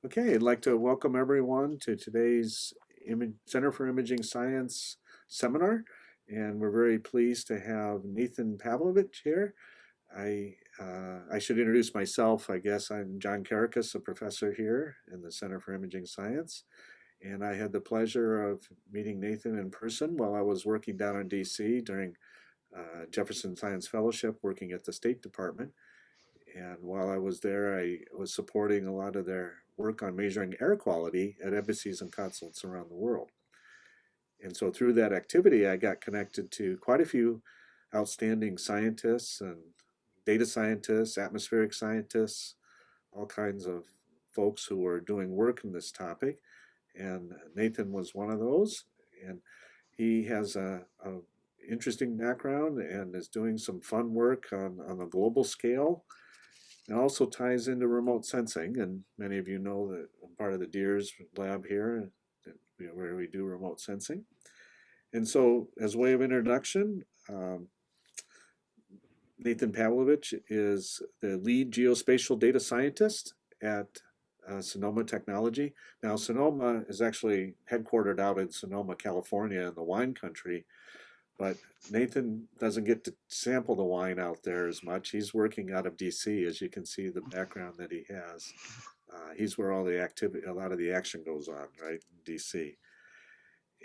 Okay, I'd like to welcome everyone to today's Center for Imaging Science seminar, and we're very pleased to have Nathan Pavlovic here. I should introduce myself. I guess I'm John Karakis, a professor here in the Center for Imaging Science, and I had the pleasure of meeting Nathan in person while I was working down in DC during Jefferson Science Fellowship, working at the State Department. And while I was there, I was supporting a lot of their work on measuring air quality at embassies and consulates around the world. And so through that activity, I got connected to quite a few outstanding scientists and data scientists, atmospheric scientists, all kinds of folks who were doing work in this topic. And Nathan was one of those. And he has a interesting background and is doing some fun work on a global scale. It also ties into remote sensing, and many of you know that I'm part of the DEERS lab here, where we do remote sensing. And so, as a way of introduction, Nathan Pavlovic is the lead geospatial data scientist at Sonoma Technology. Now, Sonoma is actually headquartered out in Sonoma, California, in the wine country, but Nathan doesn't get to sample the wine out there as much. He's working out of DC, as you can see the background that he has. He's where all the activity, a lot of the action goes on, right, in DC.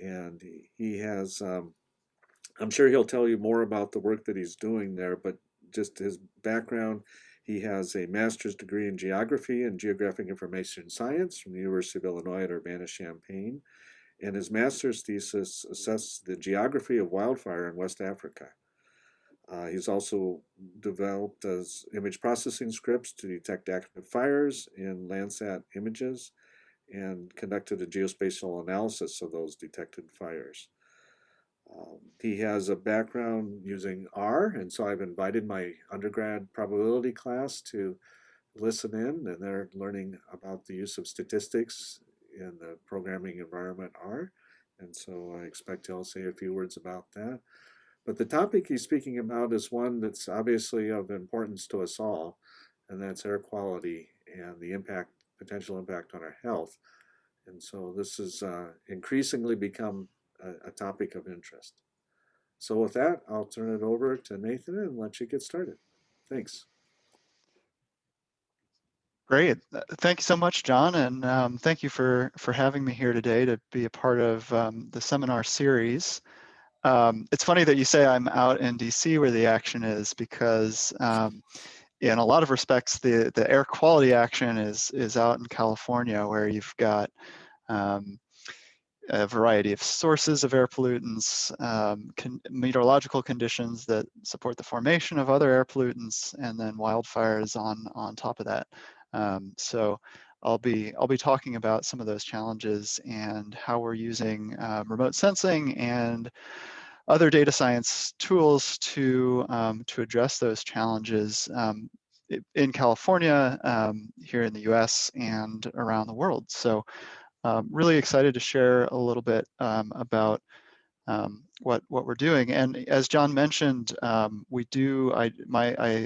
And he has, I'm sure he'll tell you more about the work that he's doing there, but just his background, he has a master's degree in geography and geographic information science from the University of Illinois at Urbana-Champaign. And his master's thesis assessed the geography of wildfire in West Africa. He's also developed image processing scripts to detect active fires in Landsat images and conducted a geospatial analysis of those detected fires. He has a background using R, and so I've invited my undergrad probability class to listen in, and they're learning about the use of statistics in the programming environment R. And so I expect he'll say a few words about that. But the topic he's speaking about is one that's obviously of importance to us all, and that's air quality and the potential impact on our health. And so this has increasingly become a topic of interest. So with that, I'll turn it over to Nathan and let you get started. Thanks. Great. Thank you so much, John, and thank you for having me here today to be a part of the seminar series. It's funny that you say I'm out in DC where the action is, because in a lot of respects, the air quality action is out in California, where you've got a variety of sources of air pollutants, meteorological conditions that support the formation of other air pollutants, and then wildfires on top of that. So I'll be talking about some of those challenges and how we're using remote sensing and other data science tools to address those challenges in California, here in the US, and around the world. So really excited to share a little bit about what we're doing. And as John mentioned, I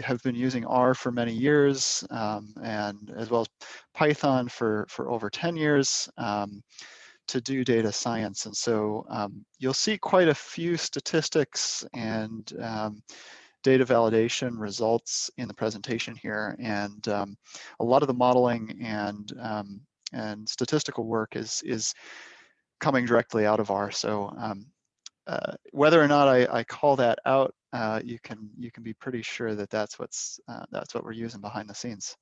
have been using R for many years, and as well as Python for over 10 years to do data science. And so you'll see quite a few statistics and data validation results in the presentation here. And a lot of the modeling and statistical work is coming directly out of R. So whether or not I call that out, you can be pretty sure that that's what we're using behind the scenes.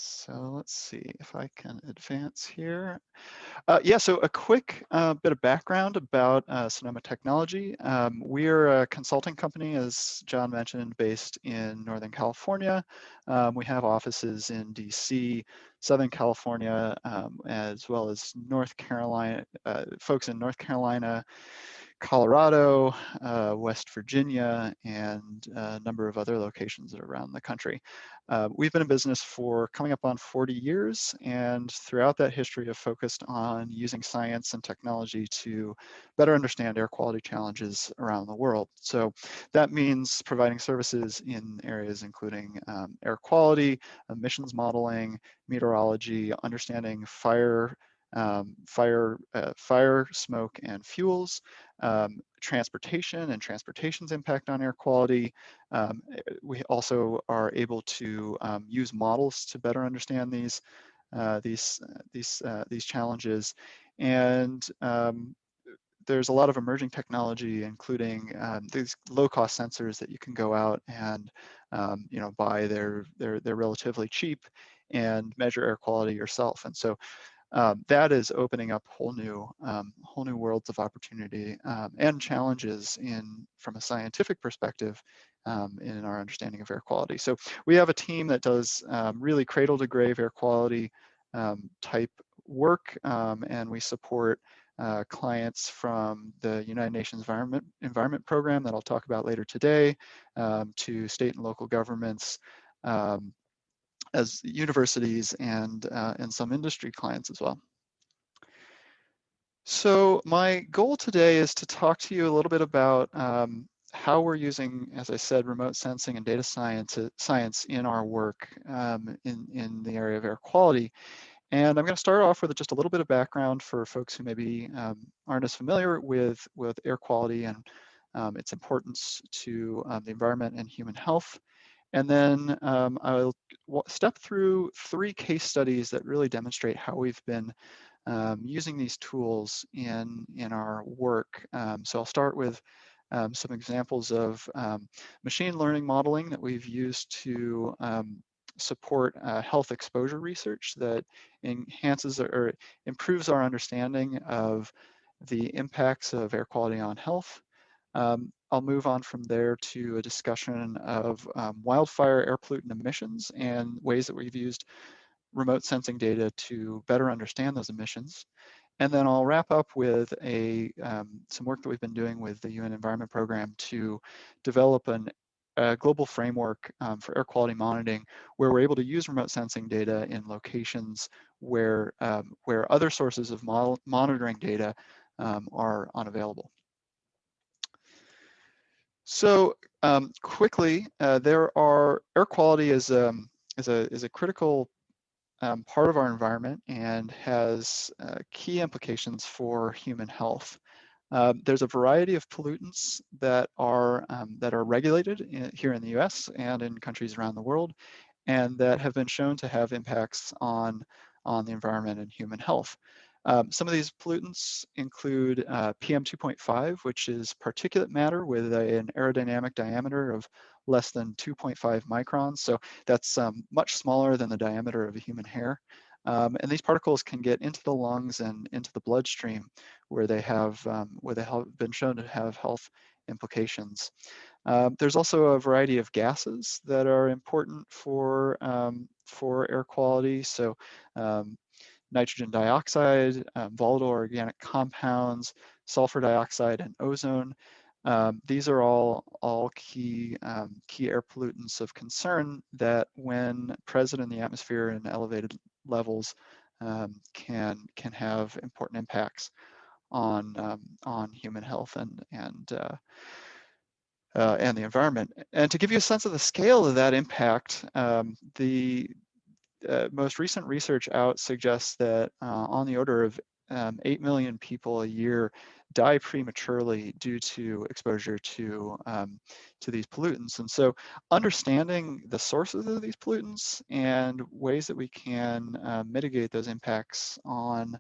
So let's see if I can advance here. Yeah, so a quick bit of background about Sonoma Technology. We are a consulting company, as John mentioned, based in Northern California. We have offices in DC, Southern California, as well as North Carolina, folks in North Carolina, Colorado, West Virginia, and a number of other locations around the country. We've been in business for coming up on 40 years, and throughout that history have focused on using science and technology to better understand air quality challenges around the world. So that means providing services in areas including air quality, emissions modeling, meteorology, understanding fire, fire, smoke, and fuels, transportation and transportation's impact on air quality. We also are able to use models to better understand these challenges, and there's a lot of emerging technology, including these low-cost sensors that you can go out and buy. They're relatively cheap and measure air quality yourself. And so that is opening up whole new worlds of opportunity and challenges from a scientific perspective in our understanding of air quality. So we have a team that does really cradle to grave air quality type work, and we support clients from the United Nations Environment Program that I'll talk about later today, to state and local governments, as universities, and some industry clients as well. So my goal today is to talk to you a little bit about how we're using, as I said, remote sensing and data science in our work in the area of air quality. And I'm going to start off with just a little bit of background for folks who maybe aren't as familiar with air quality and its importance to the environment and human health. And then I'll step through 3 case studies that really demonstrate how we've been using these tools in our work. So I'll start with some examples of machine learning modeling that we've used to support health exposure research that enhances or improves our understanding of the impacts of air quality on health. I'll move on from there to a discussion of wildfire air pollutant emissions and ways that we've used remote sensing data to better understand those emissions. And then I'll wrap up with some work that we've been doing with the UN Environment Program to develop a global framework for air quality monitoring, where we're able to use remote sensing data in locations where other sources of monitoring data are unavailable. So quickly, air quality is a critical part of our environment and has key implications for human health. There's a variety of pollutants that are regulated here in the U.S. and in countries around the world, and that have been shown to have impacts on the environment and human health. Some of these pollutants include PM 2.5, which is particulate matter with an aerodynamic diameter of less than 2.5 microns. So that's much smaller than the diameter of a human hair. And these particles can get into the lungs and into the bloodstream, where they have been shown to have health implications. There's also a variety of gases that are important for air quality. So nitrogen dioxide, volatile organic compounds, sulfur dioxide, and ozone. These are all key air pollutants of concern that, when present in the atmosphere in elevated levels, can have important impacts on human health and the environment. And to give you a sense of the scale of that impact, the most recent research out suggests that on the order of 8 million people a year die prematurely due to exposure to these pollutants. And so understanding the sources of these pollutants and ways that we can mitigate those impacts on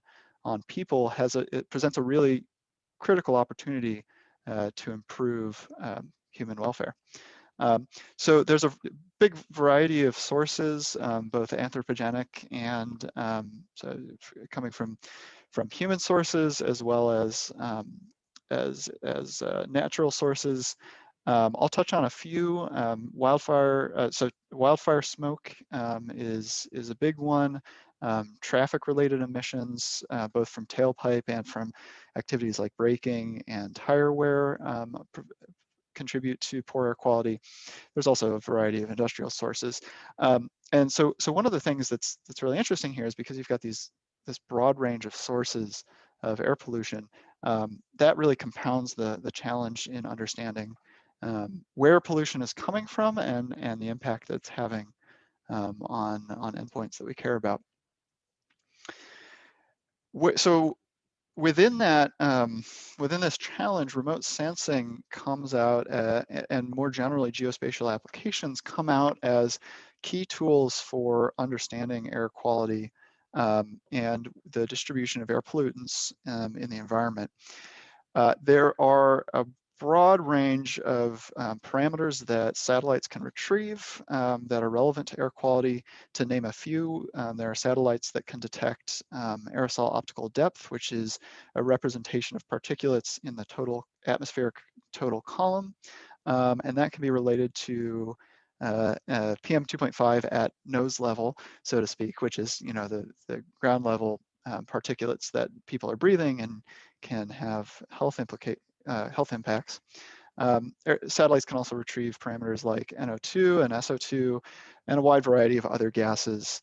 people it presents a really critical opportunity to improve human welfare. So there's a big variety of sources, both anthropogenic and so coming from human sources, as well as natural sources. I'll touch on a few. Wildfire smoke is a big one. traffic-related emissions, both from tailpipe and from activities like braking and tire wear contribute to poor air quality. There's also a variety of industrial sources. And so one of the things that's really interesting here is because you've got this broad range of sources of air pollution, that really compounds the challenge in understanding where pollution is coming from and the impact that it's having on endpoints that we care about. So within that, within this challenge, remote sensing comes out, and more generally, geospatial applications come out as key tools for understanding air quality and the distribution of air pollutants in the environment. There are a broad range of parameters that satellites can retrieve that are relevant to air quality. To name a few, there are satellites that can detect aerosol optical depth, which is a representation of particulates in the total atmospheric total column. And that can be related to PM 2.5 at nose level, so to speak, which is, you know, the ground level particulates that people are breathing and can have health impacts. Satellites can also retrieve parameters like NO2 and SO2 and a wide variety of other gases.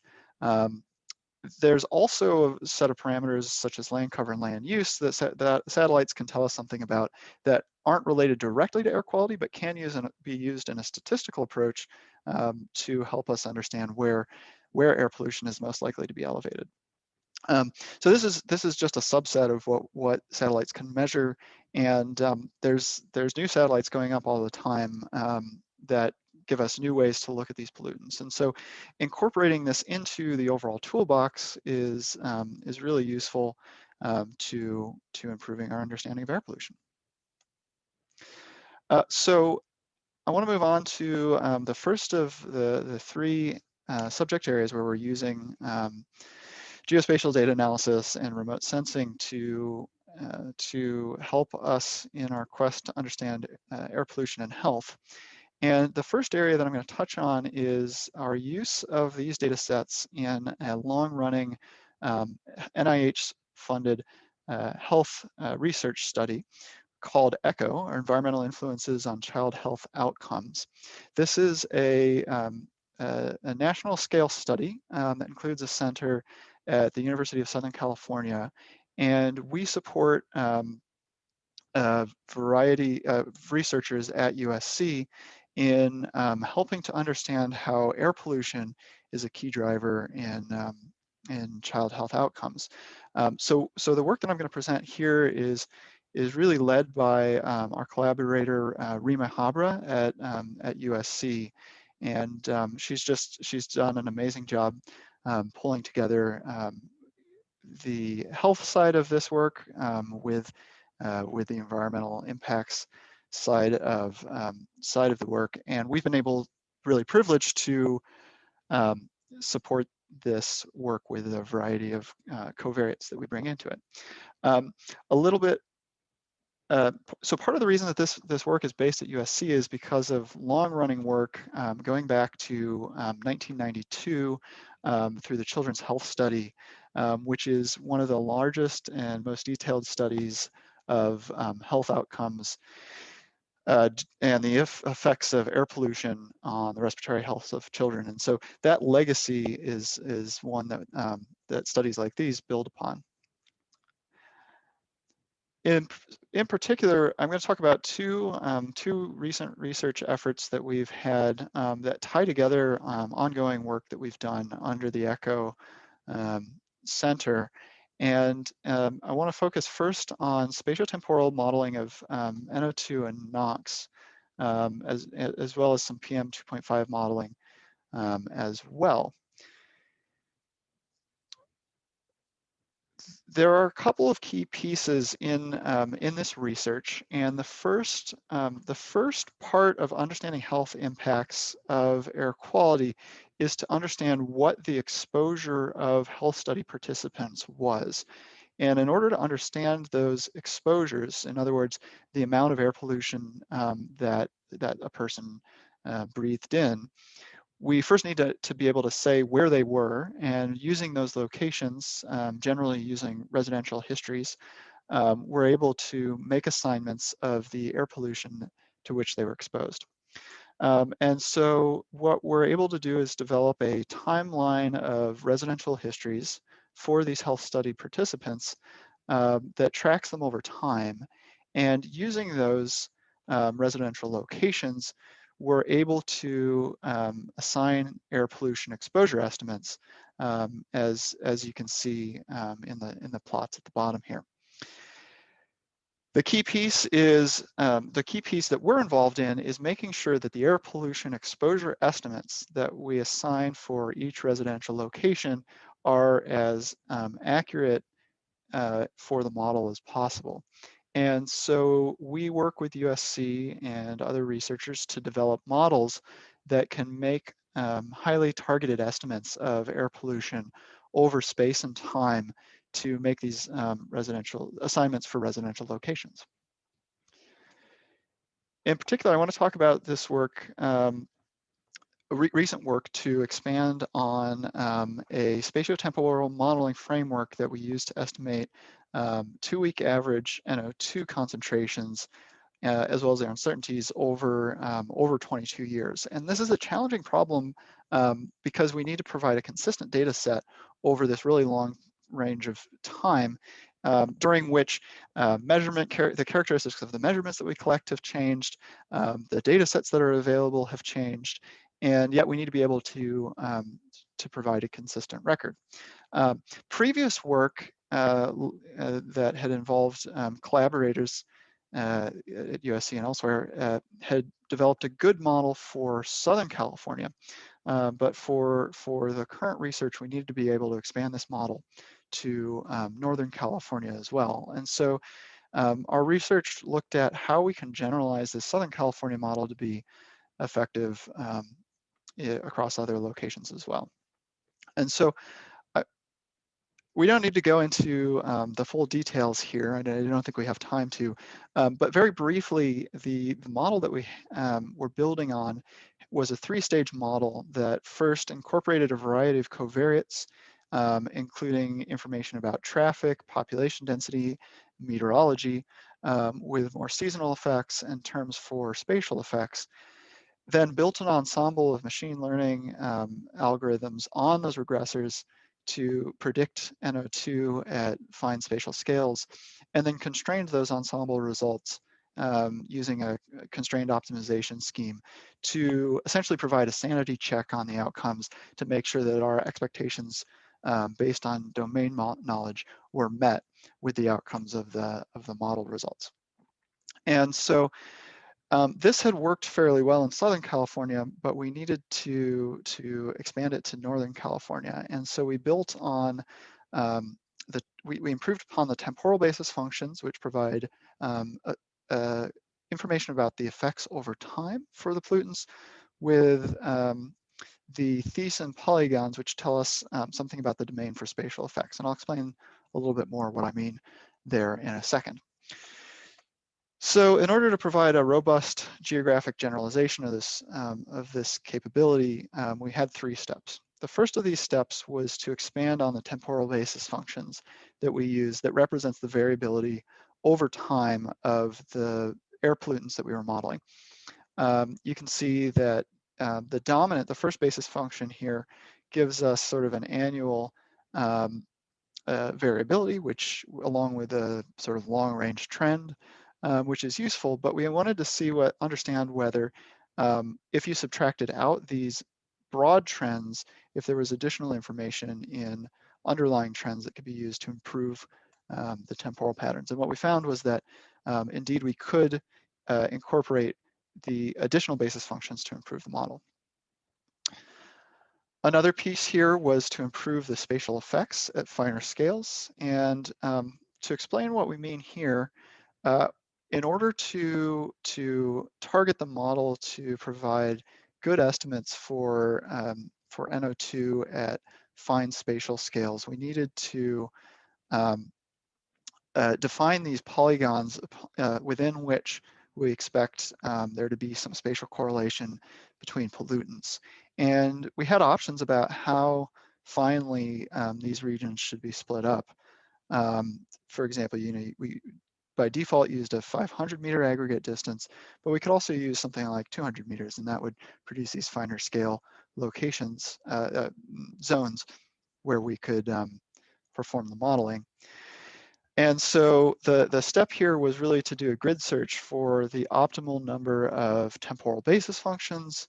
There's also a set of parameters such as land cover and land use that satellites can tell us something about that aren't related directly to air quality, but can be used in a statistical approach to help us understand where air pollution is most likely to be elevated. So this is just a subset of what satellites can measure, and there's new satellites going up all the time that give us new ways to look at these pollutants. And so incorporating this into the overall toolbox is really useful to improving our understanding of air pollution. So I want to move on to the first of the three subject areas where we're using geospatial data analysis and remote sensing to help us in our quest to understand air pollution and health. And the first area that I'm going to touch on is our use of these data sets in a long-running NIH-funded health research study called ECHO, or Environmental Influences on Child Health Outcomes. This is a national scale study that includes a center at the University of Southern California, and we support a variety of researchers at USC in helping to understand how air pollution is a key driver in child health outcomes. So the work that I'm going to present here is really led by our collaborator Rima Habra at USC, and she's done an amazing job pulling together the health side of this work with the environmental impacts side of the work, and we've been really privileged to support this work with a variety of covariates that we bring into it. A little bit. So part of the reason that this work is based at USC is because of long-running work going back to 1992 through the Children's Health Study, which is one of the largest and most detailed studies of health outcomes and the effects of air pollution on the respiratory health of children. And so that legacy is one that that studies like these build upon. In particular, I'm going to talk about two recent research efforts that we've had that tie together ongoing work that we've done under the ECHO Center. And I want to focus first on spatiotemporal modeling of NO2 and NOx, as well as some PM 2.5 modeling as well. There are a couple of key pieces in this research, and the first part of understanding health impacts of air quality is to understand what the exposure of health study participants was. And in order to understand those exposures, in other words, the amount of air pollution that a person breathed in, we first need to be able to say where they were, and using those locations, generally using residential histories, we're able to make assignments of the air pollution to which they were exposed. And so what we're able to do is develop a timeline of residential histories for these health study participants that tracks them over time. And using those residential locations, we're able to assign air pollution exposure estimates, as you can see in the plots at the bottom here. The key piece that we're involved in is making sure that the air pollution exposure estimates that we assign for each residential location are as accurate for the model as possible. And so we work with USC and other researchers to develop models that can make highly targeted estimates of air pollution over space and time to make these residential assignments for residential locations. In particular, I want to talk about this work, recent work to expand on a spatiotemporal modeling framework that we use to estimate 2-week average NO2 concentrations, as well as their uncertainties over 22 years. And this is a challenging problem because we need to provide a consistent data set over this really long range of time, during which the characteristics of the measurements that we collect have changed, the data sets that are available have changed, and yet we need to be able to provide a consistent record. Previous work that had involved collaborators at USC and elsewhere had developed a good model for Southern California, but for the current research, we needed to be able to expand this model to Northern California as well. And so our research looked at how we can generalize this Southern California model to be effective across other locations as well. And so we don't need to go into the full details here. I don't think we have time to, but very briefly, the model that we were building on was a 3-stage model that first incorporated a variety of covariates, including information about traffic, population density, meteorology, with more seasonal effects and terms for spatial effects, then built an ensemble of machine learning algorithms on those regressors to predict NO2 at fine spatial scales, and then constrained those ensemble results using a constrained optimization scheme to essentially provide a sanity check on the outcomes to make sure that our expectations based on domain knowledge were met with the outcomes of the model results. And so this had worked fairly well in Southern California, but we needed to expand it to Northern California. And so we built on we improved upon the temporal basis functions, which provide information about the effects over time for the pollutants, with the Thiessen polygons, which tell us something about the domain for spatial effects. And I'll explain a little bit more what I mean there in a second. So in order to provide a robust geographic generalization of this capability, we had 3 steps. The first of these steps was to expand on the temporal basis functions that we use that represents the variability over time of the air pollutants that we were modeling. You can see that the first basis function here gives us sort of an annual variability, which along with a sort of long range trend, which is useful, but we wanted to understand whether if you subtracted out these broad trends, if there was additional information in underlying trends that could be used to improve the temporal patterns. And what we found was that indeed we could incorporate the additional basis functions to improve the model. Another piece here was to improve the spatial effects at finer scales. And to explain what we mean here, in order to target the model to provide good estimates for NO2 at fine spatial scales, we needed to define these polygons within which we expect there to be some spatial correlation between pollutants. And we had options about how finely these regions should be split up. For example, we by default used a 500-meter aggregate distance, but we could also use something like 200 meters, and that would produce these finer scale locations, zones, where we could perform the modeling. And so the step here was really to do a grid search for the optimal number of temporal basis functions,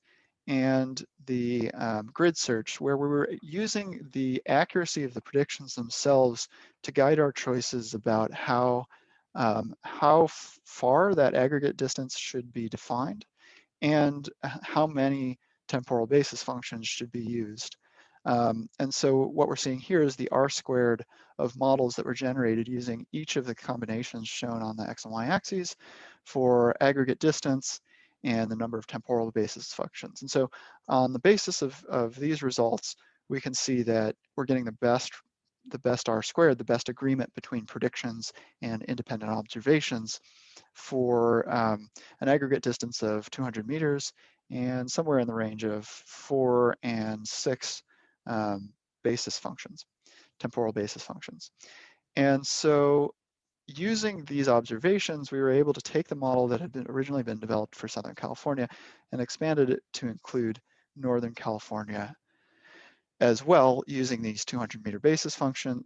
and the grid search where we were using the accuracy of the predictions themselves to guide our choices about how far that aggregate distance should be defined, and how many temporal basis functions should be used. And so what we're seeing here is the R-squared of models that were generated using each of the combinations shown on the X and Y axes for aggregate distance and the number of temporal basis functions. And so on the basis of these results, we can see that we're getting the best R-squared, the best agreement between predictions and independent observations for an aggregate distance of 200 meters and somewhere in the range of 4 and 6 basis functions, temporal basis functions. And so using these observations, we were able to take the model that had originally been developed for Southern California and expanded it to include Northern California as well, using these 200-meter basis function,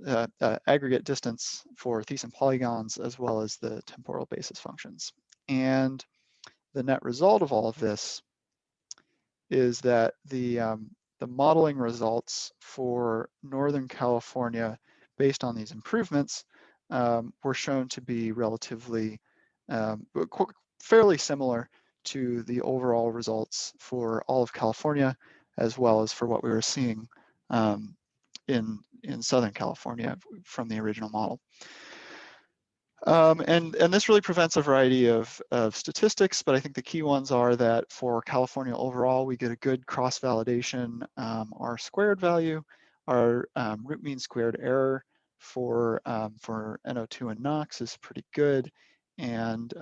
aggregate distance for Thiessen polygons, as well as the temporal basis functions. And the net result of all of this is that the modeling results for Northern California, based on these improvements, were shown to be relatively fairly similar to the overall results for all of California, as well as for what we were seeing in Southern California from the original model. And this really prevents a variety of statistics, but I think the key ones are that for California overall, we get a good cross-validation R-squared value. Our root mean squared error for NO2 and NOx is pretty good, and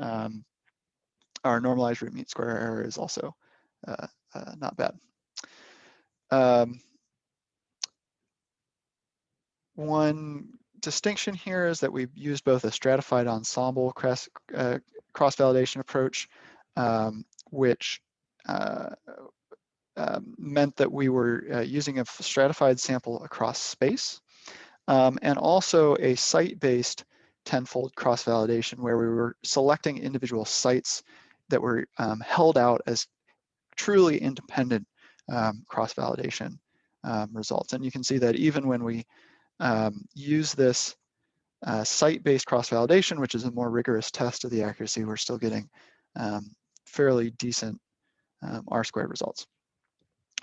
our normalized root mean square error is also not bad. One distinction here is that we've used both a stratified ensemble cross-validation approach, which meant that we were using a stratified sample across space, and also a site-based tenfold cross-validation where we were selecting individual sites that were held out as truly independent cross-validation results. And you can see that even when we use this site-based cross-validation, which is a more rigorous test of the accuracy, we're still getting fairly decent R-squared results.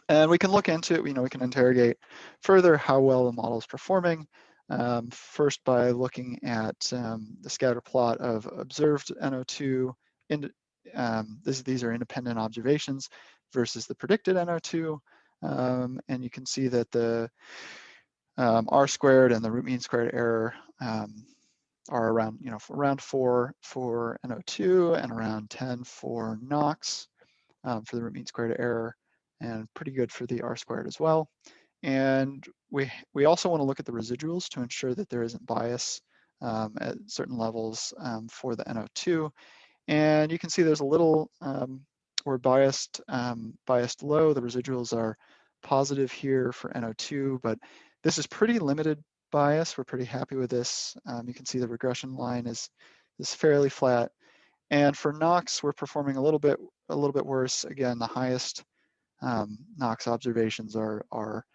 And we can look into it, we can interrogate further how well the model is performing. First by looking at the scatter plot of observed NO2, these are independent observations versus the predicted NO2. And you can see that the R-squared and the root mean squared error are around, around 4 for NO2 and around 10 for NOx for the root mean squared error, and pretty good for the R-squared as well. And we also want to look at the residuals to ensure that there isn't bias at certain levels for the NO2. And you can see there's a little, we're biased low. The residuals are positive here for NO2, but this is pretty limited bias. We're pretty happy with this. You can see the regression line is fairly flat. And for NOx, we're performing a little bit worse. Again, the highest NOx observations are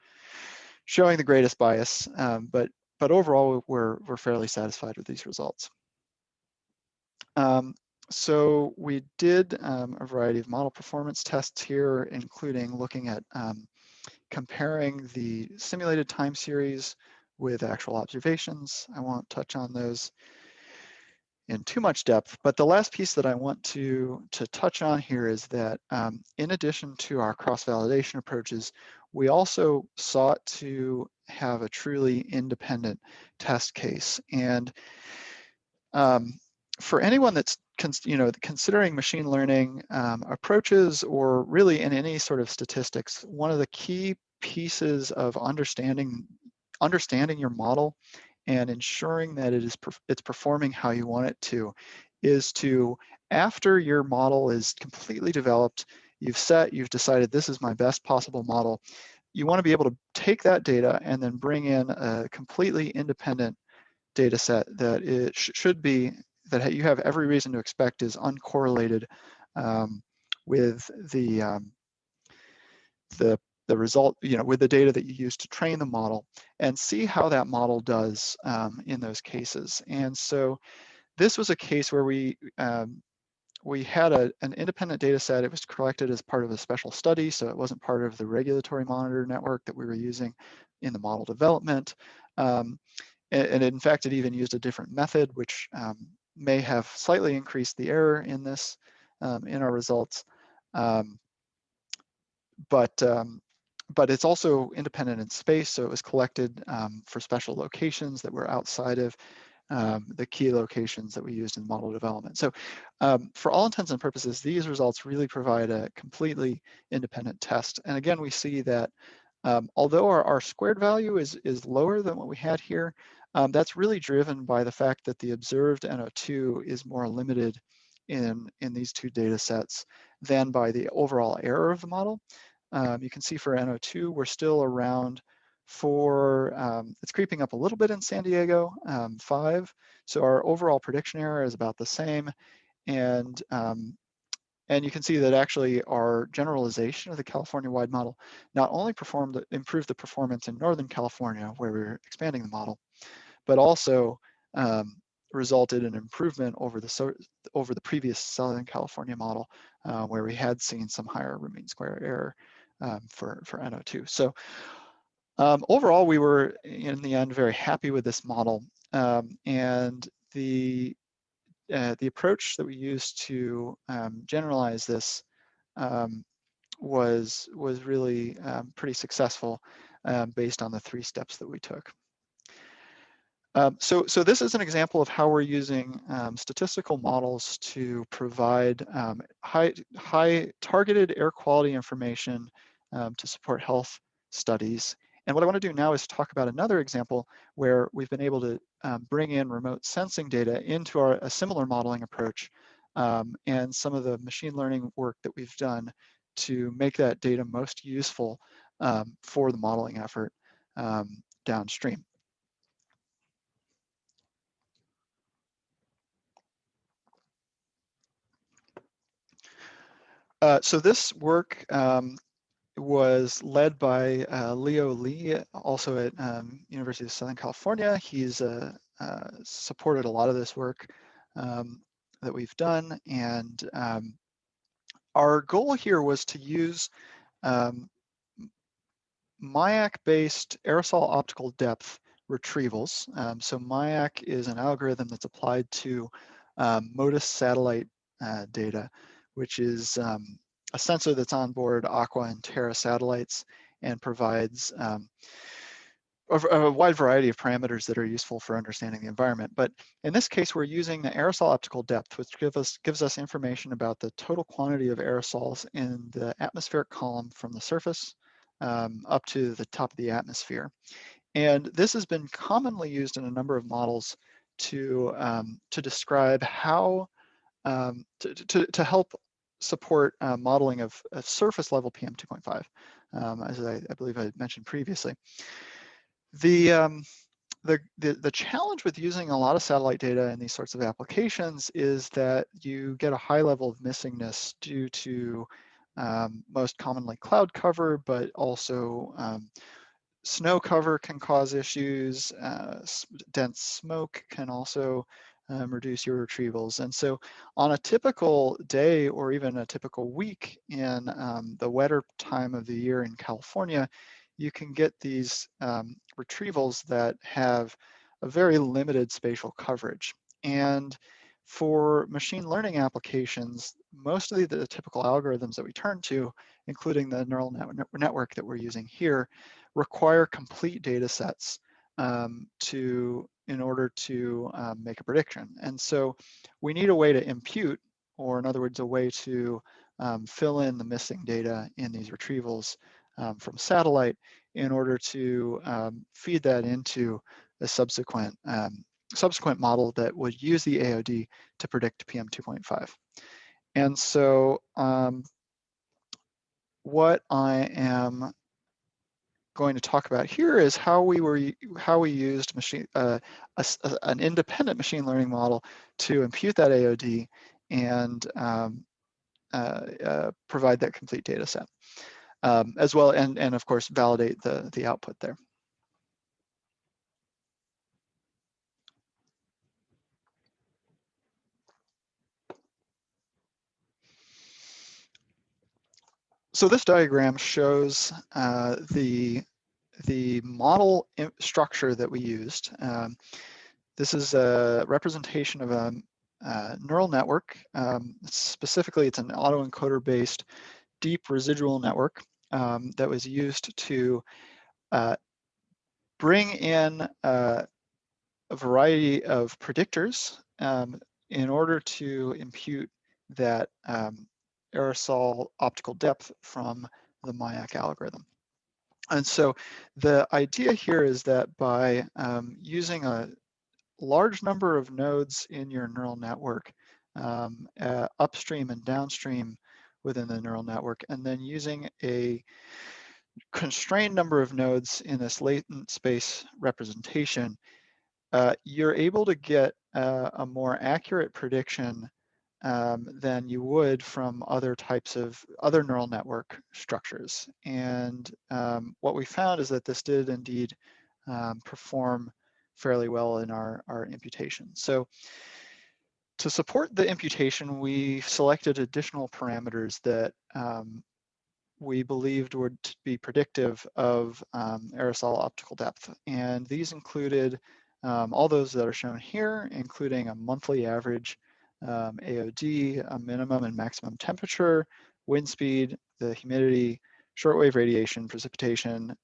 showing the greatest bias, but overall we're fairly satisfied with these results. So we did a variety of model performance tests here, including looking at comparing the simulated time series with actual observations. I won't touch on those in too much depth, but the last piece that I want to touch on here is that in addition to our cross-validation approaches, we also sought to have a truly independent test case. And for anyone that's considering machine learning approaches, or really in any sort of statistics, one of the key pieces of understanding your model and ensuring that it's performing how you want it to, is to, after your model is completely developed, you've decided this is my best possible model, you want to be able to take that data and then bring in a completely independent data set that it should be, that you have every reason to expect is uncorrelated with the result, with the data that you use to train the model, and see how that model does in those cases. And so this was a case where we had an independent data set. It was collected as part of a special study, so it wasn't part of the regulatory monitor network that we were using in the model development. And in fact, it even used a different method, which may have slightly increased the error in this, in our results. But it's also independent in space, so it was collected for special locations that were outside of the key locations that we used in model development. So for all intents and purposes, these results really provide a completely independent test. And again, we see that although our squared value is lower than what we had here, that's really driven by the fact that the observed NO2 is more limited in these two data sets than by the overall error of the model. You can see for NO2, we're still around it's creeping up a little bit in San Diego, 5. So our overall prediction error is about the same. And you can see that actually our generalization of the California-wide model not only improved the performance in Northern California, where we were expanding the model, but also resulted in improvement over the previous Southern California model, where we had seen some higher root mean square error for NO2. So overall, we were in the end very happy with this model, and the approach that we used to generalize this was really pretty successful based on the 3 steps that we took. So this is an example of how we're using statistical models to provide high targeted air quality information to support health studies. And what I want to do now is talk about another example where we've been able to bring in remote sensing data into a similar modeling approach, and some of the machine learning work that we've done to make that data most useful for the modeling effort downstream. So this work was led by Leo Lee, also at University of Southern California. He's supported a lot of this work that we've done. And our goal here was to use MIAC-based aerosol optical depth retrievals. So MIAC is an algorithm that's applied to MODIS satellite data, which is a sensor that's on board Aqua and Terra satellites and provides a wide variety of parameters that are useful for understanding the environment. But in this case, we're using the aerosol optical depth, which gives us information about the total quantity of aerosols in the atmospheric column from the surface up to the top of the atmosphere. And this has been commonly used in a number of models to describe how, to help support modeling of surface level PM 2.5, as I believe I mentioned previously. The challenge with using a lot of satellite data in these sorts of applications is that you get a high level of missingness due to most commonly cloud cover, but also snow cover can cause issues. Dense smoke can also reduce your retrievals. And so on a typical day or even a typical week in the wetter time of the year in California, you can get these retrievals that have a very limited spatial coverage. And for machine learning applications, most of the typical algorithms that we turn to, including the neural network that we're using here, require complete data sets in order to make a prediction. And so we need a way to impute, or in other words, a way to fill in the missing data in these retrievals from satellite in order to feed that into a subsequent model that would use the AOD to predict PM 2.5. And so what I am going to talk about here is how we used an independent machine learning model to impute that AOD and provide that complete data set, as well, and of course validate the output there. So this diagram shows the model structure that we used. This is a representation of a neural network. Specifically, it's an autoencoder-based deep residual network that was used to bring in a variety of predictors in order to impute that aerosol optical depth from the MIAC algorithm. And so the idea here is that by using a large number of nodes in your neural network, upstream and downstream within the neural network, and then using a constrained number of nodes in this latent space representation, you're able to get a more accurate prediction than you would from other types of other neural network structures. And what we found is that this did indeed perform fairly well in our imputation. So to support the imputation, we selected additional parameters that we believed would be predictive of aerosol optical depth. And these included all those that are shown here, including a monthly average AOD, a minimum and maximum temperature, wind speed, the humidity, shortwave radiation, precipitation,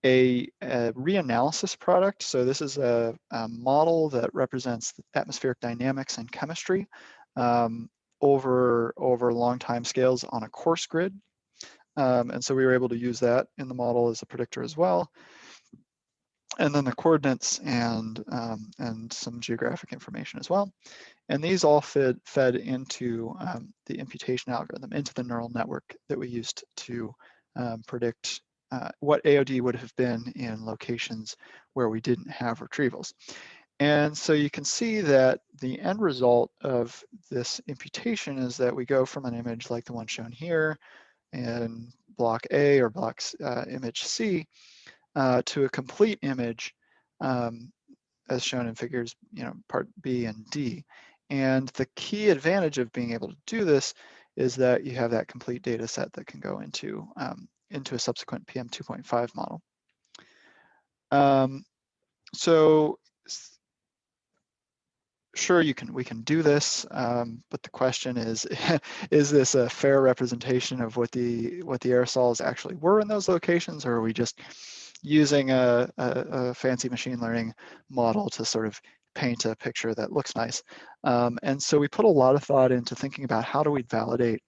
a reanalysis product. So this is a model that represents atmospheric dynamics and chemistry over long time scales on a coarse grid. And so we were able to use that in the model as a predictor as well. And then the coordinates and some geographic information as well. And these all fed into the imputation algorithm, into the neural network that we used to predict what AOD would have been in locations where we didn't have retrievals. And so you can see that the end result of this imputation is that we go from an image like the one shown here in block A or image C to a complete image as shown in figures, part B and D. And the key advantage of being able to do this is that you have that complete data set that can go into a subsequent PM 2.5 model. So sure, we can do this, but the question is this a fair representation of what the aerosols actually were in those locations, or are we just using a fancy machine learning model to sort of paint a picture that looks nice? And so we put a lot of thought into thinking about how do we validate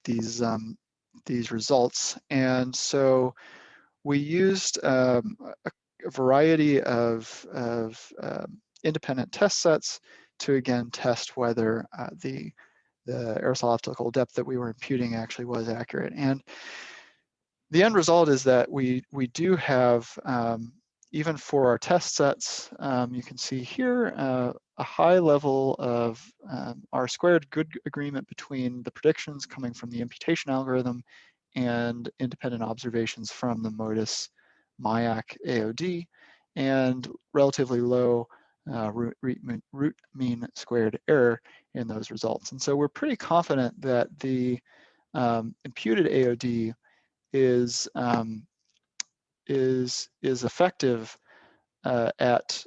these results. And so we used a variety of independent test sets to again test whether the aerosol optical depth that we were imputing actually was accurate. And the end result is that we do have, even for our test sets, you can see here a high level of R-squared good agreement between the predictions coming from the imputation algorithm and independent observations from the MODIS MIAC AOD, and relatively low root mean squared error in those results. And so we're pretty confident that the imputed AOD is effective at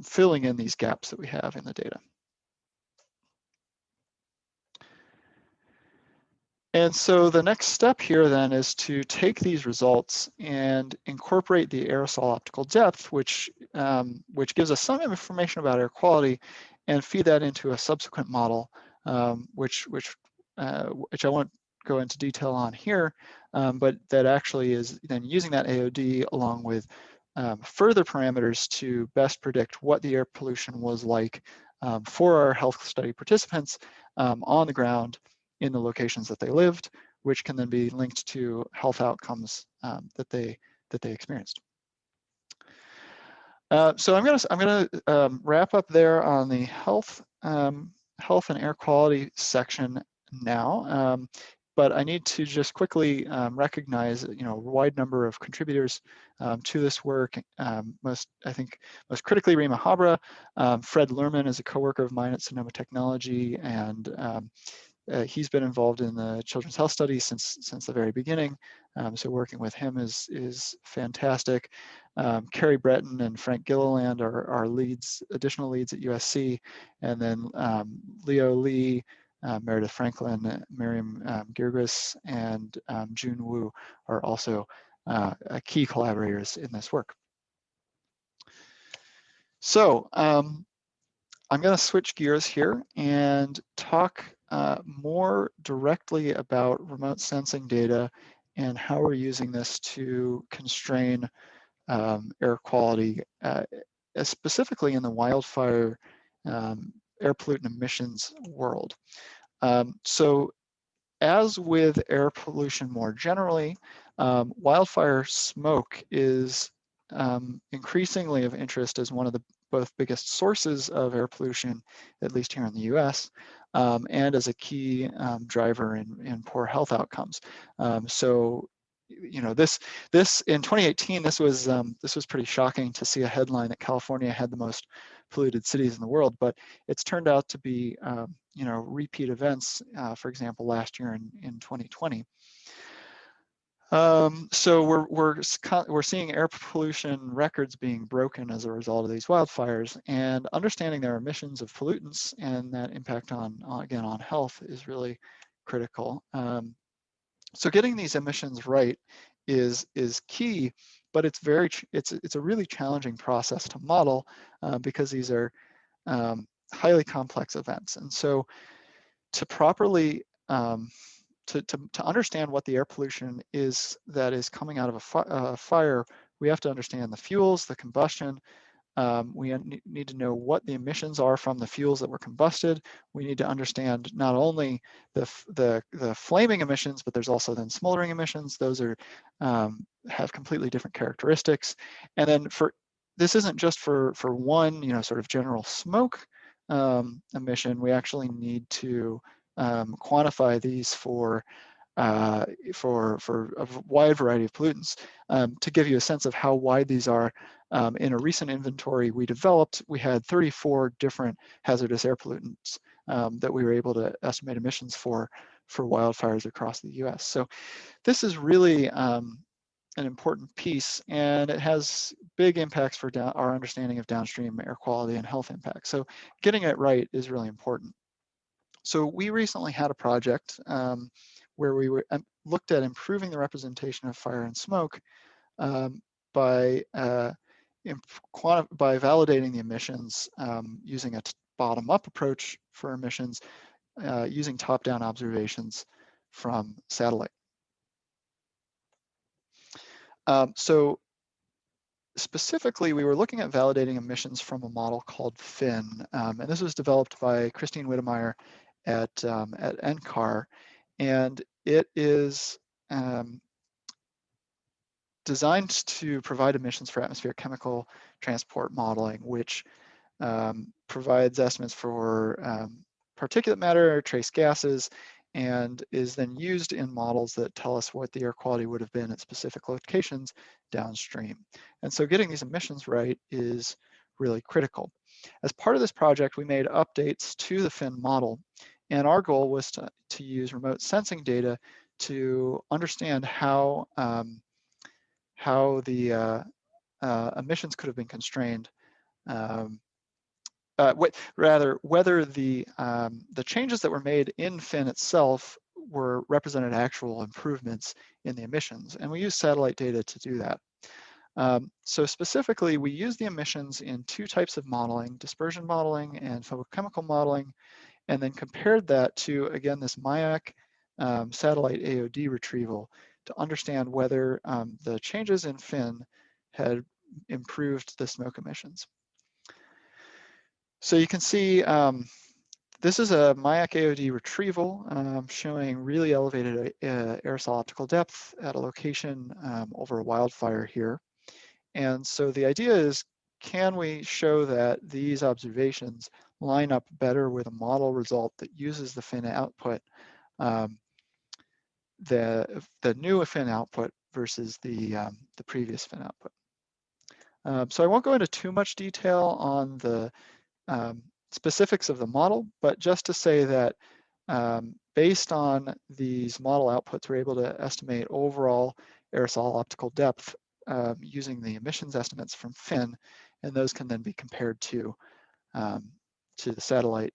filling in these gaps that we have in the data. And so the next step here then is to take these results and incorporate the aerosol optical depth, which gives us some information about air quality, and feed that into a subsequent model, which I won't go into detail on here, but that actually is then using that AOD along with further parameters to best predict what the air pollution was like for our health study participants on the ground in the locations that they lived, which can then be linked to health outcomes that they experienced. So I'm gonna wrap up there on the health and air quality section now. But I need to just quickly recognize, a wide number of contributors to this work. Most critically, Rima Habra. Fred Lerman is a coworker of mine at Sonoma Technology, and he's been involved in the children's health study since the very beginning. So working with him is fantastic. Carrie Breton and Frank Gilliland are our additional leads at USC, and then Leo Lee, Meredith Franklin, Miriam Girgis, and June Wu are also key collaborators in this work. So I'm going to switch gears here and talk more directly about remote sensing data and how we're using this to constrain air quality, specifically in the wildfire air pollutant emissions world. So as with air pollution more generally, wildfire smoke is increasingly of interest as one of the both biggest sources of air pollution, at least here in the US, and as a key driver in poor health outcomes. So, this in 2018, this was pretty shocking to see a headline that California had the most polluted cities in the world, but it's turned out to be repeat events. For example, last year in 2020. So we're seeing air pollution records being broken as a result of these wildfires, and understanding their emissions of pollutants and that impact on health is really critical. So getting these emissions right is key, but it's a really challenging process to model because these are highly complex events, and so to properly to understand what the air pollution is that is coming out of a fire, we have to understand the fuels, the combustion. We need to know what the emissions are from the fuels that were combusted. We need to understand not only the flaming emissions, but there's also then smoldering emissions. Those are have completely different characteristics. And then this isn't just for one sort of general smoke emission. We actually need to quantify these for a wide variety of pollutants. To give you a sense of how wide these are, in a recent inventory we developed, we had 34 different hazardous air pollutants that we were able to estimate emissions for wildfires across the US. So this is really an important piece, and it has big impacts for our understanding of downstream air quality and health impacts. So getting it right is really important. So we recently had a project where we looked at improving the representation of fire and smoke by validating the emissions using a bottom-up approach for emissions using top-down observations from satellite. So specifically, we were looking at validating emissions from a model called FIN, and this was developed by Christine Wittemeyer at NCAR, and it is designed to provide emissions for atmospheric chemical transport modeling, which provides estimates for particulate matter, trace gases, and is then used in models that tell us what the air quality would have been at specific locations downstream. And so getting these emissions right is really critical. As part of this project, we made updates to the FIN model, and our goal was to use remote sensing data to understand how the emissions could have been constrained. Whether the changes that were made in FIN itself were represented actual improvements in the emissions, and we use satellite data to do that. So specifically, we use the emissions in two types of modeling, dispersion modeling and photochemical modeling, and then compared that to, again, this MIAC satellite AOD retrieval to understand whether the changes in fin had improved the smoke emissions. So you can see this is a MIAC AOD retrieval showing really elevated aerosol optical depth at a location over a wildfire here. And so the idea is, can we show that these observations line up better with a model result that uses the fin output, the new fin output versus the previous fin output. So I won't go into too much detail on the specifics of the model, but just to say that based on these model outputs, we're able to estimate overall aerosol optical depth using the emissions estimates from fin, and those can then be compared to the satellite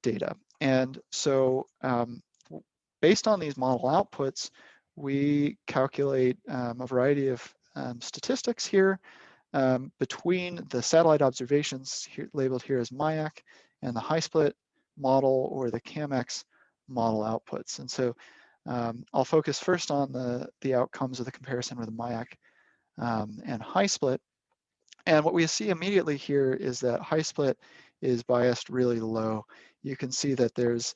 data. And so based on these model outputs, we calculate a variety of statistics here between the satellite observations here, labeled here as MIAC, and the high split model or the CAMX model outputs. And so I'll focus first on the outcomes of the comparison with the MIAC and high split. And what we see immediately here is that high split is biased really low. You can see that there is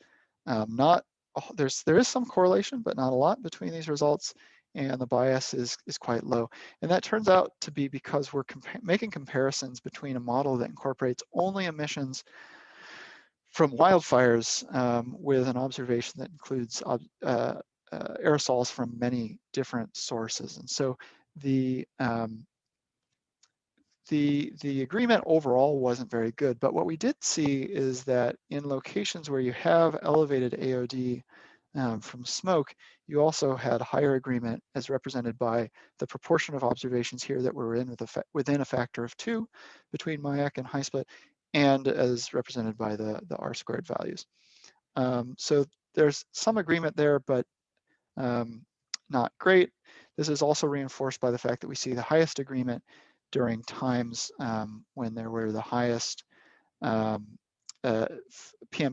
some correlation, but not a lot between these results, and the bias is quite low. And that turns out to be because we're making comparisons between a model that incorporates only emissions from wildfires with an observation that includes aerosols from many different sources. And so the agreement overall wasn't very good, but what we did see is that in locations where you have elevated AOD from smoke, you also had higher agreement as represented by the proportion of observations here that were within a factor of 2 between MIAC and high split, and as represented by the R-squared values. So there's some agreement there, but not great. This is also reinforced by the fact that we see the highest agreement during times when there were the highest PM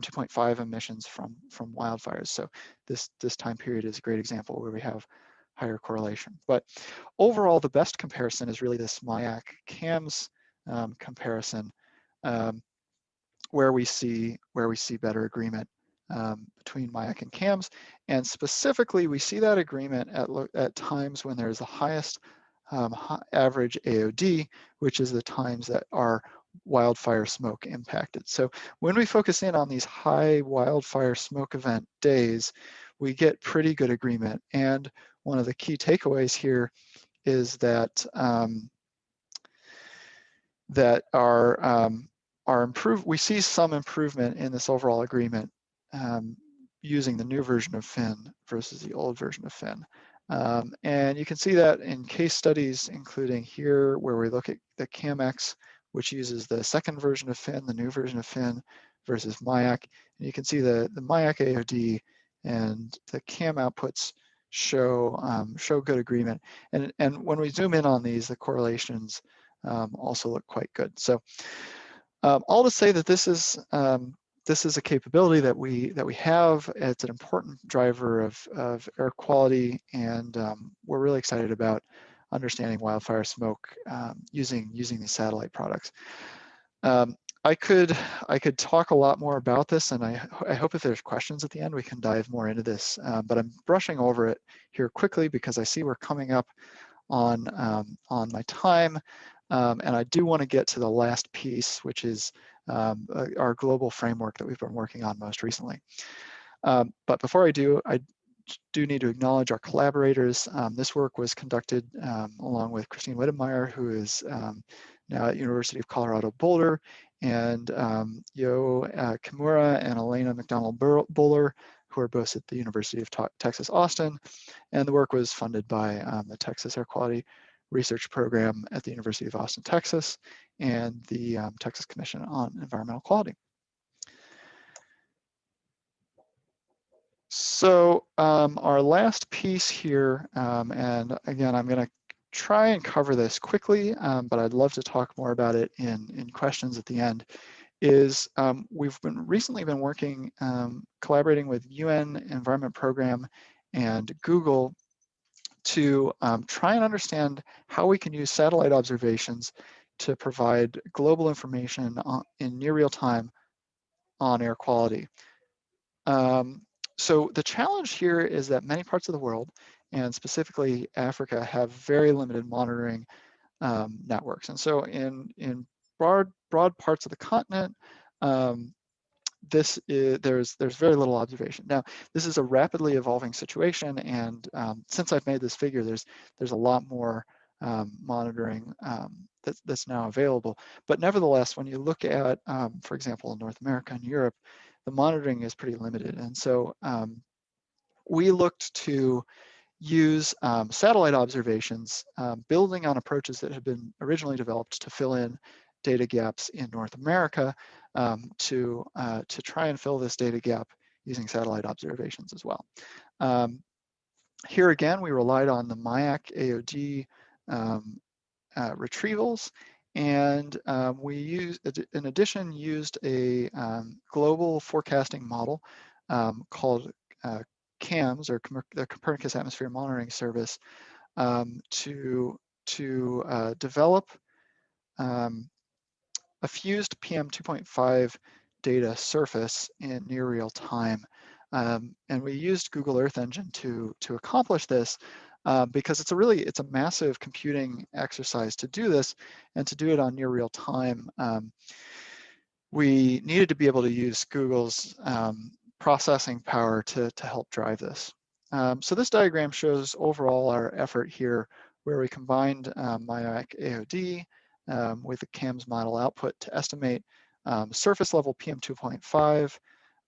2.5 emissions from wildfires. So this time period is a great example where we have higher correlation. But overall, the best comparison is really this MIAC CAMS comparison, where we see better agreement between MIAC and CAMS, and specifically we see that agreement at times when there's the highest average AOD, which is the times that are wildfire smoke impacted. So when we focus in on these high wildfire smoke event days, we get pretty good agreement. And one of the key takeaways here is that we see some improvement in this overall agreement using the new version of fin versus the old version of fin. And you can see that in case studies, including here, where we look at the CAMX, which uses the second version of fin, the new version of fin, versus MIAC. And you can see the MIAC AOD and the CAM outputs show good agreement. And when we zoom in on these, the correlations also look quite good. So all to say that this is a capability that we have. It's an important driver of air quality, and we're really excited about understanding wildfire smoke using these satellite products. I could talk a lot more about this, and I hope if there's questions at the end, we can dive more into this. But I'm brushing over it here quickly because I see we're coming up on my time, and I do want to get to the last piece, which is our global framework that we've been working on most recently. But before I do need to acknowledge our collaborators. This work was conducted along with Christine Wittemeyer, who is now at University of Colorado Boulder, and Yo Kimura and Elena McDonald-Buller, who are both at the University of Texas Austin. And the work was funded by the Texas Air Quality Research Program at the University of Austin, Texas, and the Texas Commission on Environmental Quality. So our last piece here, and again, I'm going to try and cover this quickly, but I'd love to talk more about it in questions at the end, is we've recently been working, collaborating with UN Environment Program and Google to try and understand how we can use satellite observations to provide global information in near real time on air quality. So the challenge here is that many parts of the world, and specifically Africa, have very limited monitoring networks. And so in broad parts of the continent, there's very little observation. Now, this is a rapidly evolving situation, and since I've made this figure, there's a lot more monitoring that's now available. But nevertheless, when you look at, for example, in North America and Europe, the monitoring is pretty limited. And so we looked to use satellite observations, building on approaches that had been originally developed to fill in data gaps in North America, to try and fill this data gap using satellite observations as well. Here again, we relied on the MIAC AOD retrievals, and we in addition, used a global forecasting model called CAMS, or the Copernicus Atmosphere Monitoring Service, to develop a fused PM 2.5 data surface in near real time. And we used Google Earth Engine to accomplish this, because it's a massive computing exercise to do this, and to do it on near real time. We needed to be able to use Google's processing power to help drive this. So this diagram shows overall our effort here, where we combined MIAC AOD with the CAMS model output to estimate surface level PM 2.5.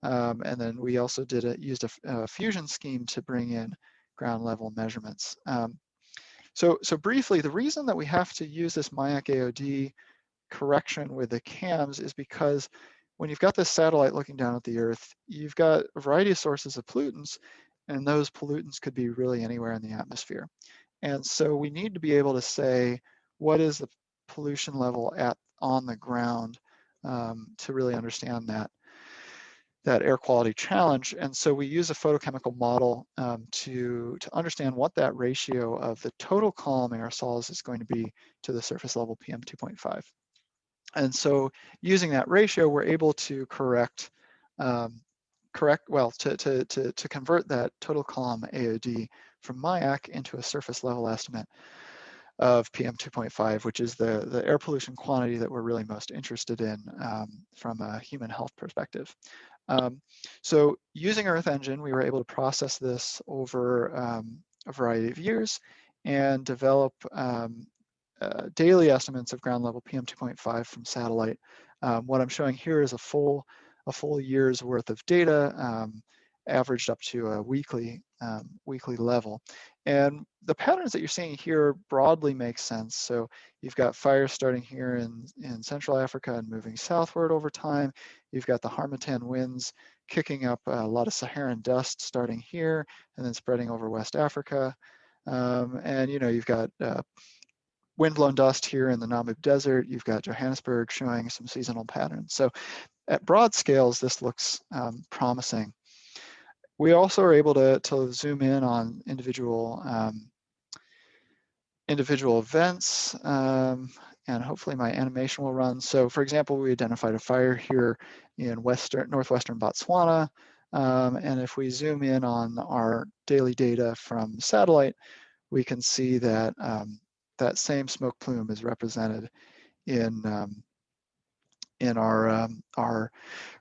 And then we also used a fusion scheme to bring in ground level measurements. So briefly, the reason that we have to use this MIAC AOD correction with the CAMS is because when you've got this satellite looking down at the Earth, you've got a variety of sources of pollutants, and those pollutants could be really anywhere in the atmosphere. And so we need to be able to say, what is the pollution level on the ground, to really understand that air quality challenge. And so we use a photochemical model to understand what that ratio of the total column aerosols is going to be to the surface level PM 2.5. And so using that ratio, we're able to to convert that total column AOD from MIAC into a surface level estimate of PM 2.5, which is the air pollution quantity that we're really most interested in from a human health perspective. So using Earth Engine, we were able to process this over a variety of years and develop daily estimates of ground level PM 2.5 from satellite. What I'm showing here is a full year's worth of data, averaged up to a weekly level. And the patterns that you're seeing here broadly make sense. So you've got fires starting here in Central Africa and moving southward over time. You've got the Harmattan winds kicking up a lot of Saharan dust starting here and then spreading over West Africa. And you've got windblown dust here in the Namib Desert. You've got Johannesburg showing some seasonal patterns. So at broad scales, this looks promising. We also are able to zoom in on individual events, and hopefully my animation will run. So for example, we identified a fire here in northwestern Botswana. And if we zoom in on our daily data from satellite, we can see that that same smoke plume is represented in our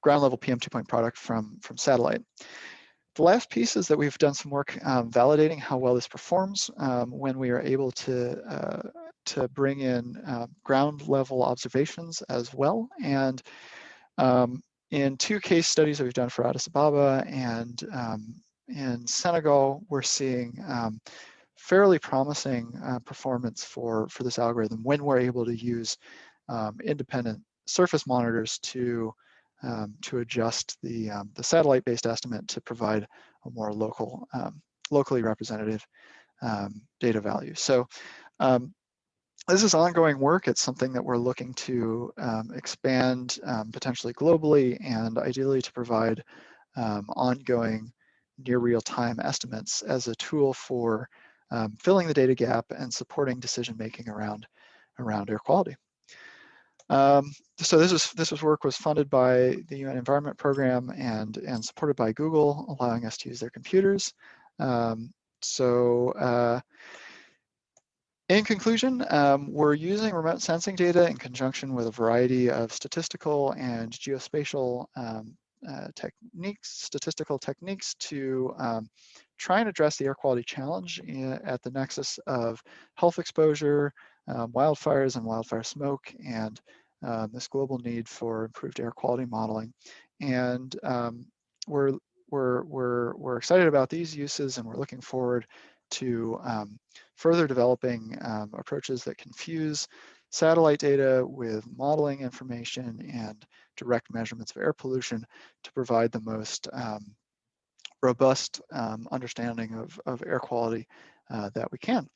ground level PM 2 product from satellite. The last piece is that we've done some work validating how well this performs when we are able to bring in ground level observations as well. And in 2 case studies that we've done for Addis Ababa and in Senegal, we're seeing fairly promising performance for this algorithm when we're able to use independent surface monitors to adjust the satellite-based estimate to provide more locally representative data value. So this is ongoing work. It's something that we're looking to expand potentially globally, and ideally to provide ongoing near real-time estimates as a tool for filling the data gap and supporting decision-making around air quality. So this work was funded by the UN Environment Program and supported by Google, allowing us to use their computers. In conclusion, we're using remote sensing data in conjunction with a variety of statistical and geospatial statistical techniques to try and address the air quality challenge at the nexus of health exposure, wildfires and wildfire smoke, and this global need for improved air quality modeling. And we're excited about these uses, and we're looking forward to further developing approaches that can fuse satellite data with modeling information and direct measurements of air pollution to provide the most robust understanding of air quality that we can.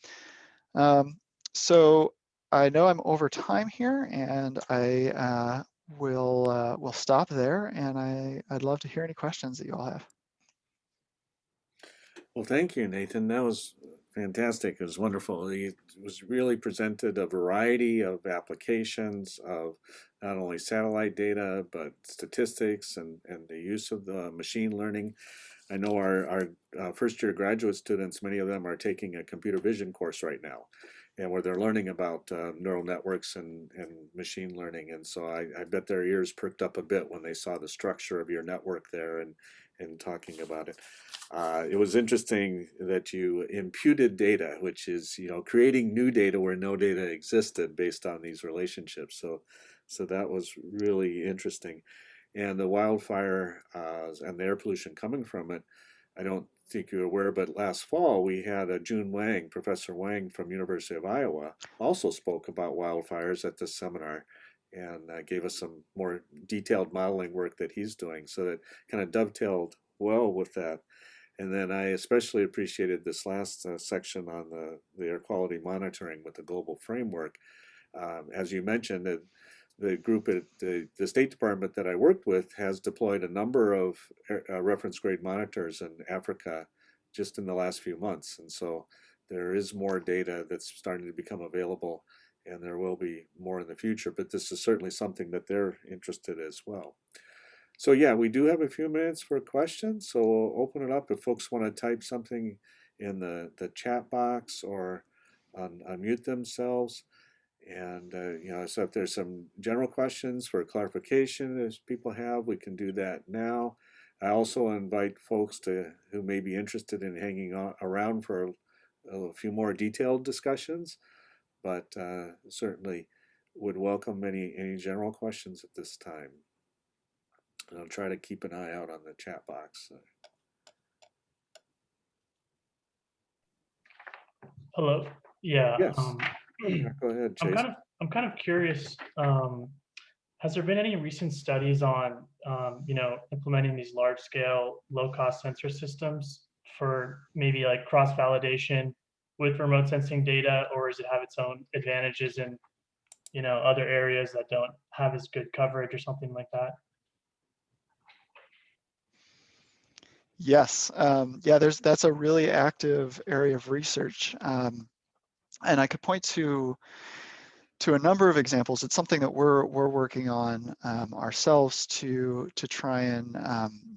So I know I'm over time here, and I will stop there, and I'd love to hear any questions that you all have. Well, thank you, Nathan. That was fantastic. It was wonderful. It was really presented a variety of applications of not only satellite data, but statistics and the use of the machine learning. I know our first year graduate students, many of them are taking a computer vision course right now, and where they're learning about neural networks and machine learning. And so I bet their ears perked up a bit when they saw the structure of your network there and talking about it. It was interesting that you imputed data, which is, you know, creating new data where no data existed based on these relationships. So that was really interesting. And the wildfire and the air pollution coming from it, I don't think you're aware, but last fall we had June Wang, Professor Wang from University of Iowa, also spoke about wildfires at this seminar and gave us some more detailed modeling work that he's doing. So that kind of dovetailed well with that. And then I especially appreciated this last section on the air quality monitoring with the global framework. As you mentioned, the group at the State Department that I worked with has deployed a number of reference grade monitors in Africa just in the last few months. And so there is more data that's starting to become available, and there will be more in the future. But this is certainly something that they're interested in as well. So yeah, we do have a few minutes for questions, so we'll open it up if folks want to type something in the chat box or unmute themselves. And you know, so if there's some general questions for clarification as people have, we can do that now. I also invite folks who may be interested in hanging around for a few more detailed discussions, but certainly would welcome any general questions at this time. And I'll try to keep an eye out on the chat box. Hello. Yeah. Yes. Yeah, go ahead, I'm Chase. kind of curious. Has there been any recent studies on implementing these large scale low cost sensor systems for maybe like cross validation with remote sensing data, or does it have its own advantages in other areas that don't have as good coverage or something like that? Yes, yeah, that's a really active area of research, and I could point to a number of examples. It's something that we're working on ourselves to try and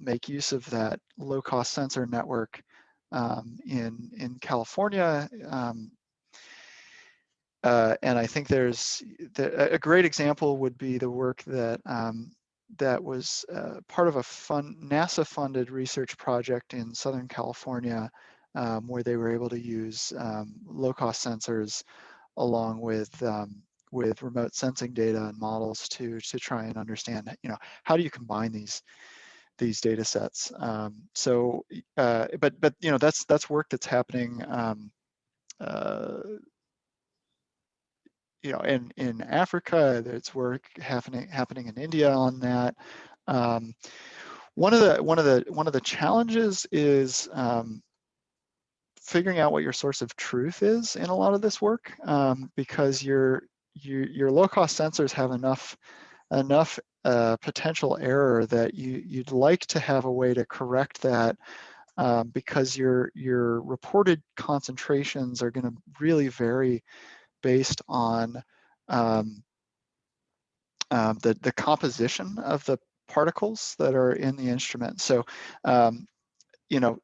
make use of that low cost sensor network in California. And I think there's a great example would be the work that that was part of a NASA-funded research project in Southern California, where they were able to use low-cost sensors along with remote sensing data and models to try and understand, how do you combine these data sets. But that's work that's happening. In Africa. There's work happening in India on that. one of the challenges is figuring out what your source of truth is in a lot of this work, because your low-cost sensors have enough potential error that you'd like to have a way to correct that, because your reported concentrations are going to really vary based on the composition of the particles that are in the instrument. So you know,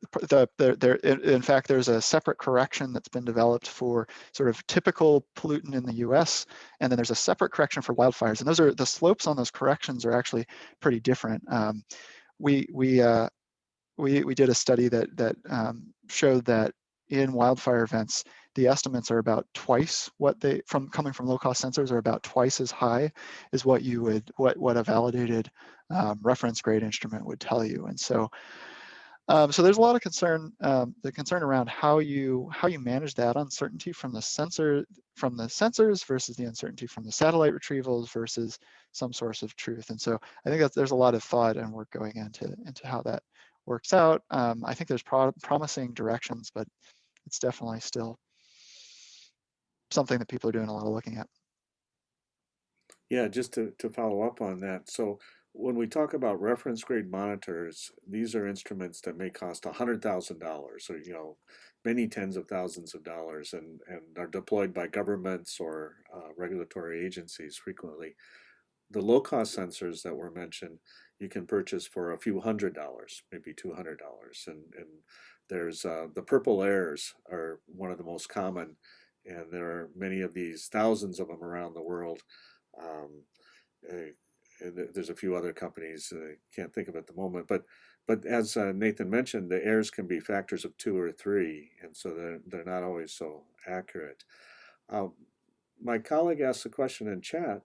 in fact, there's a separate correction that's been developed for sort of typical pollutant in the US, and then there's a separate correction for wildfires. And the slopes on those corrections are actually pretty different. We did a study that showed that in wildfire events, the estimates are about twice what coming from low-cost sensors are about twice as high as what a validated reference grade instrument would tell you. And so so there's a lot of concern, the concern around how you manage that uncertainty from the sensors versus the uncertainty from the satellite retrievals versus some source of truth. And so I think that there's a lot of thought and work going into how that works out. I think there's promising directions, but it's definitely still something that people are doing a lot of looking at. Yeah, just to follow up on that. So when we talk about reference grade monitors, these are instruments that may cost $100,000 or, you know, many tens of thousands of dollars and are deployed by governments or regulatory agencies frequently. The low-cost sensors that were mentioned, you can purchase for a few $100s, maybe $200, and there's the purple airs are one of the most common, and there are many of these, thousands of them around the world. Um, and there's a few other companies I can't think of at the moment, but as Nathan mentioned, the airs can be factors of 2 or 3, and so they're not always so accurate. Um, my colleague asked a question in chat: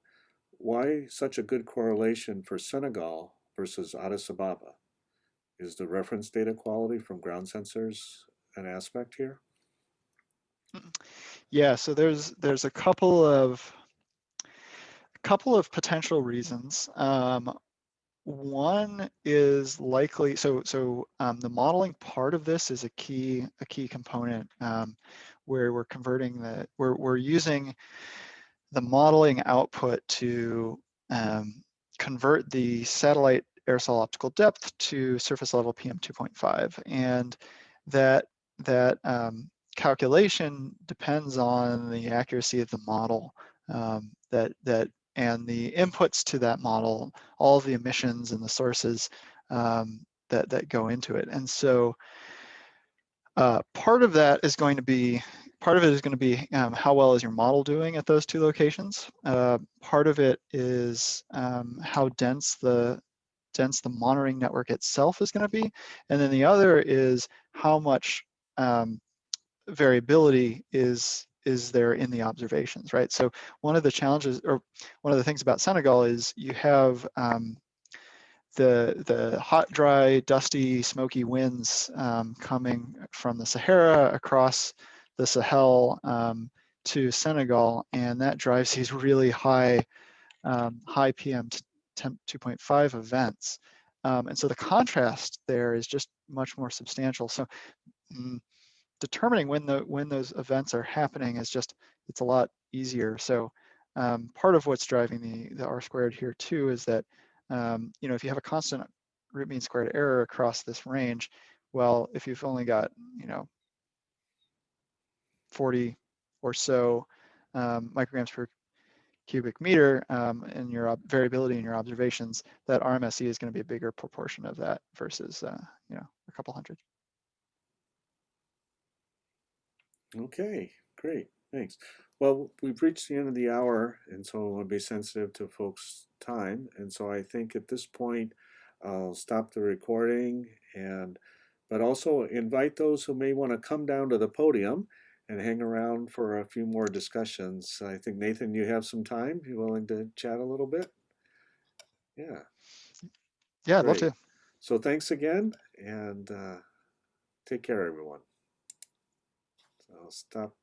why such a good correlation for Senegal versus Addis Ababa? Is the reference data quality from ground sensors an aspect here? Yeah, so there's a couple of potential reasons. One is likely, the modeling part of this is a key component, where we're using the modeling output to convert the satellite aerosol optical depth to surface level PM 2.5, and that calculation depends on the accuracy of the model, and the inputs to that model, all of the emissions and the sources that go into it. And so part of it is going to be how well is your model doing at those two locations. Part of it is how dense the monitoring network itself is going to be, and then the other is how much variability is there in the observations, right? So one of the challenges, or one of the things about Senegal is you have the hot, dry, dusty, smoky winds coming from the Sahara across the Sahel to Senegal, and that drives these really high PM 2.5 events. And so the contrast there is just much more substantial. So determining when those events are happening is it's a lot easier. So part of what's driving the R squared here too is that you know, if you have a constant root mean squared error across this range, well, if you've only got, you know, 40 or so micrograms per cubic meter in your variability in your observations, that RMSE is going to be a bigger proportion of that versus you know, a couple hundred. Okay, great, thanks. Well, we've reached the end of the hour, and so I want to be sensitive to folks' time. And so I think at this point, I'll stop the recording, but also invite those who may want to come down to the podium and hang around for a few more discussions. I think, Nathan, you have some time. You willing to chat a little bit? Yeah. Yeah, I'd love Great. to. So thanks again, and take care, everyone. So I'll stop.